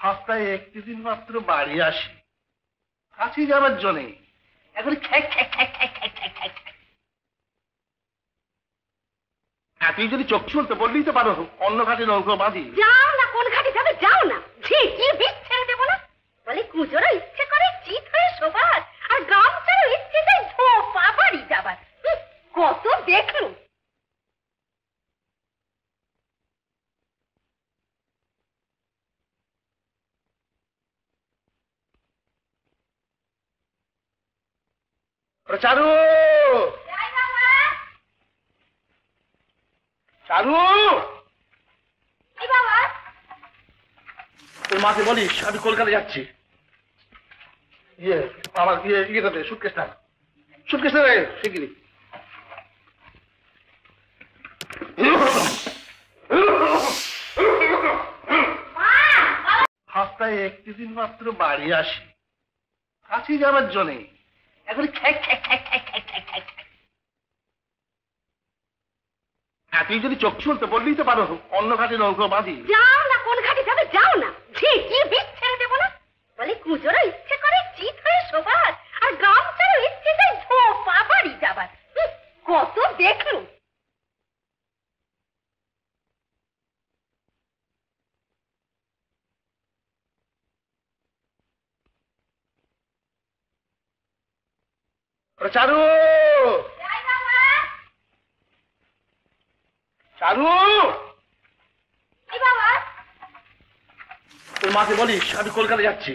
সপ্তাহে একটি দিন মাত্র বাড়ি আসি, কাছে যাবার জন্যে। এখন খ্যাক খ্যাক খ্যাক খ্যাক খ্যাক খ্যাক খ্যাক খ্যাক। তুই যদি চোখ শুনতে বললেই তো পারো, অন্য ঘাটে নৌকো বাঁধি। যাও না, কোন ঘাটে যাবে যাও না, কি বিচ ছেড়ে দেবো না। বলে কুজোরও ইচ্ছে করে চিত হয়ে শোবার, আর গামছারও ইচ্ছে যায় ধোপা বাড়ি যাবার। কত দেখলুম। চারু, চারু, তোর মাকে বলিস আমি কলকাতা যাচ্ছি। আমার ইয়েটাতে সুটকেসটা রে শিগগিরি। সপ্তাহে একটি দিন মাত্র বাড়ি আসি, কাছে যাবার জন্যে। এখন খ্যাক খ্যাক খ্যাক খ্যাক খ্যাক খ্যাক খ্যাক খ্যাক। তুই যদি চোখ শুনতে বললেই তো পারো, অন্য ঘাটে নৌকো বাঁধি। যাও না, কোন ঘাটে যাবে যাও না, কি বিচ ছেড়ে দেবো না। বলে কুজোরও ইচ্ছে করে চিত হয়ে শোবার, আর গামছারও ইচ্ছে যায় ধোপা বাড়ি যাবার। কত দেখলুম। চারু, চারু, তোর মাকে বলিস আমি কলকাতা যাচ্ছি।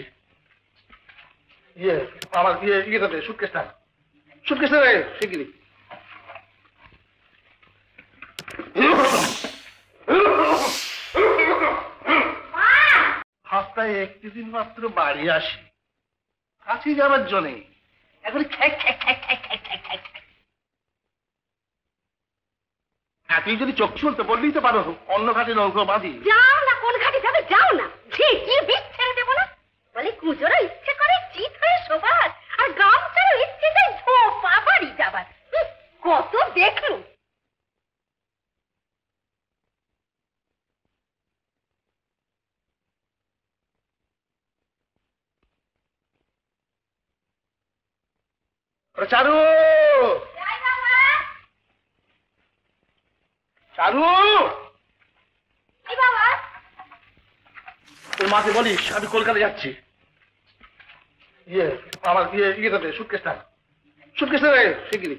আমার ইয়েটাতে সুটকেসটা রে শিগগিরি। সপ্তাহে একটি দিন মাত্র বাড়ি আসি, কাছে যাবার জন্যে। এখন খ্যাক খ্যাক খ্যাক খ্যাক খ্যাক খ্যাক খ্যাক খ্যাক। তুই যদি চোখ শুনতে বললেই তো পারো, অন্য ঘাটে নৌকো বাঁধি। যাও না, কোন ঘাটে যাবে যাও না, কি বিচ ছেড়ে দেবো না। বলে কুজোরও ইচ্ছে করে চিত হয়ে শোবার, আর গামছারও ইচ্ছে যায় ধোপা বাড়ি যাবার। কত দেখলুম। চারু, চারু, তোর মাকে বলিস আমি কলকাতা যাচ্ছি। আমার ইয়েটাতে সুটকেসটা রে শিগগিরি।